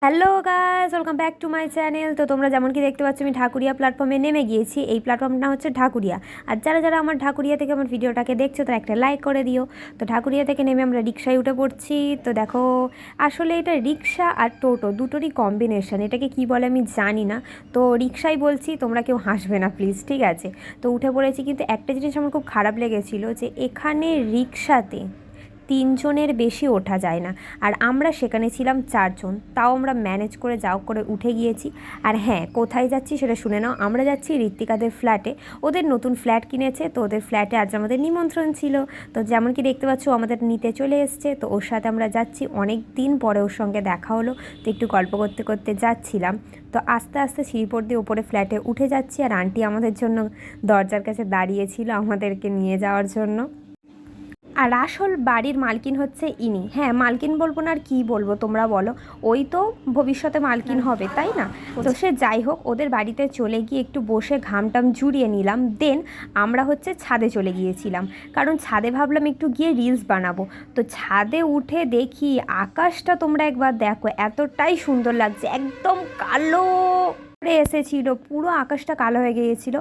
Hello guys, welcome back to my channel. তো তোমরা যেমন কি দেখতে পাচ্ছ, আমি ঢাকুরিয়া প্ল্যাটফর্মে নেমে গিয়েছি। এই প্ল্যাটফর্মটা হচ্ছে ঢাকুরিয়া। আর যারা যারা আমার ঢাকুরিয়া থেকে আমার ভিডিওটাকে দেখছো তারা একটা লাইক করে দিও। তো ঢাকুরিয়া থেকে নেমে আমরা রিক্সায় উঠে পড়ছি। তো দেখো, আসলে এটা রিক্সা আর টোটো দুটোরই কম্বিনেশন। এটাকে কি বলে আমি জানি না। তো রিক্সাই বলছি, তোমরা কেউ হাসবে না প্লিজ, ঠিক আছে? তো উঠে পড়েছি, কিন্তু একটা জিনিস আমার খুব খারাপ লেগেছিলো যে এখানে রিক্সাতে 3 জনের বেশি ওঠা যায় না। আর আমরা সেখানে ছিলাম 4 জন, তাও আমরা ম্যানেজ করে যাও করে উঠে গিয়েছি। আর হ্যাঁ, কোথায় যাচ্ছি সেটা শুনে নাও। আমরা যাচ্ছি ঋত্বিকাদের ফ্ল্যাটে। ওদের নতুন ফ্ল্যাট কিনেছে, তো ওদের ফ্ল্যাটে আজ আমাদের নিমন্ত্রণ ছিল। তো যেমন কি দেখতে পাচ্ছ, আমাদের নিতে চলে এসছে। তো ওর সাথে আমরা যাচ্ছি, অনেক দিন পরে ওর সঙ্গে দেখা হলো। তো একটু গল্প করতে করতে যাচ্ছিলাম। তো আস্তে আস্তে সিঁড়িপোর দিয়ে ওপরে ফ্ল্যাটে উঠে যাচ্ছি। আর আন্টি আমাদের জন্য দরজার কাছে দাঁড়িয়েছিল আমাদেরকে নিয়ে যাওয়ার জন্য। আর আসল বাড়ির মালকিন হচ্ছে ইনি। হ্যাঁ, মালকিন বলবো না আর কী বলবো, তোমরা বলো। ওই তো ভবিষ্যতে মালকিন হবে, তাই না? তো সে যাই হোক, ওদের বাড়িতে চলে গিয়ে একটু বসে ঘামটাম জুড়িয়ে নিলাম। দেন আমরা হচ্ছে ছাদে চলে গিয়েছিলাম, কারণ ছাদে ভাবলাম একটু গিয়ে রিলস বানাবো। তো ছাদে উঠে দেখি আকাশটা তোমরা একবার দেখো, এতটাই সুন্দর লাগছে। একদম কালো এসেছিল, পুরো আকাশটা কালো হয়ে গিয়েছিল।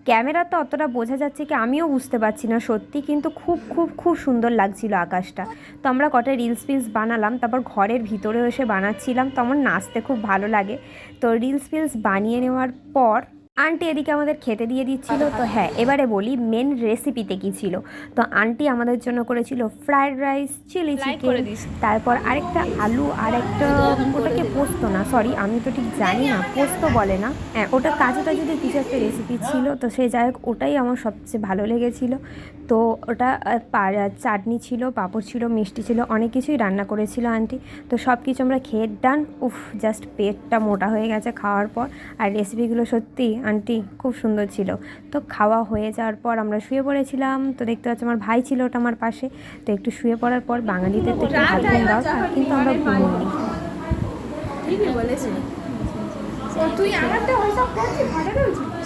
ক্যামেরাতে অতটা বোঝা যাচ্ছে কি আমিও বুঝতে পারছি না সত্যি, কিন্তু খুব খুব খুব সুন্দর লাগছিল আকাশটা। তো আমরা কটা রিলস ফিলস বানালাম, তারপর ঘরের ভিতরে এসে বানাচ্ছিলাম। তো আমার নাচতে খুব ভালো লাগে। তো রিলস ফিলস বানিয়ে নেওয়ার পর আন্টি এদিকে আমাদের খেতে দিয়ে দিচ্ছিল। তো হ্যাঁ, এবারে বলি মেন রেসিপিতে কী ছিল। তো আন্টি আমাদের জন্য করেছিল ফ্রায়েড রাইস, চিলি চিকেন, তারপর আরেকটা আলু, আর একটা ওটাকে পোস্ত না, সরি আমি তো ঠিক জানি না, পোস্ত বলে না, হ্যাঁ ওটা কাজু টাজু দিয়ে কিছু একটা রেসিপি ছিল। তো সে যাই হোক, ওটাই আমার সবচেয়ে ভালো লেগেছিলো। তো ওটা চাটনি ছিল, পাঁপড় ছিল, মিষ্টি ছিল, অনেক কিছুই রান্না করেছিল আন্টি। তো সব কিছু আমরা খেয়ে ডান। উফ, জাস্ট পেটটা মোটা হয়ে গেছে খাওয়ার পর। আর রেসিপিগুলো সত্যি আন্টি খুব সুন্দর ছিল। তো খাওয়া হয়ে যাওয়ার পর আমরা শুয়ে পড়েছিলাম। তো দেখতে পাচ্ছি আমার ভাই ছিল ওটা আমার পাশে। তো একটু শুয়ে পড়ার পর বাঙালিদের তো একটু হাত ঘুম দাও, কিন্তু আমরা ঘুমোইনি।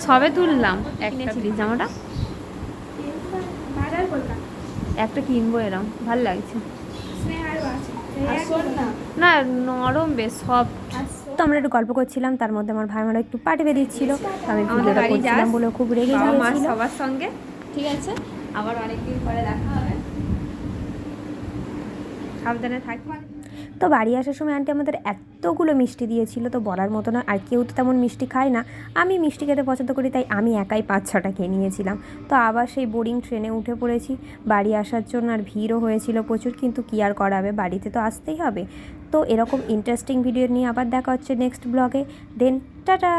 সবে তুললাম একটা প্লিজ, জামাটা একটা কিনবো, এরম ভাল লাগছে না, নরম বেশ সব। তো আমরা একটু গল্প করছিলাম, তার মধ্যে আমার ভাই আমার একটু পাটি বেঁধেছিল। তো আমি ভিডিওটা করছিলাম বলে খুব রেগে গিয়েছিল সবার সঙ্গে। ঠিক আছে, আবার অনেকদিন পরে দেখা হবে, সাবধানে থাকবো। তো বাড়ি আসার সময় আন্টি আমাদের এতগুলো মিষ্টি দিয়েছিল, তো বলার মতো না। আর কেউ তো তেমন মিষ্টি খায় না, আমি মিষ্টি খেতে পছন্দ করি, তাই আমি একাই 5-6টা খেয়ে নিয়েছিলাম। তো আবার সেই বোরিং ট্রেনে উঠে পড়েছি বাড়ি আসার জন্য। আর ভিড়ও হয়েছিল প্রচুর, কিন্তু কী আর করা হবে, বাড়িতে তো আসতেই হবে। তো এরকম ইন্টারেস্টিং ভিডিও নিয়ে আবার দেখা হচ্ছে নেক্সট ব্লগে। Then tata.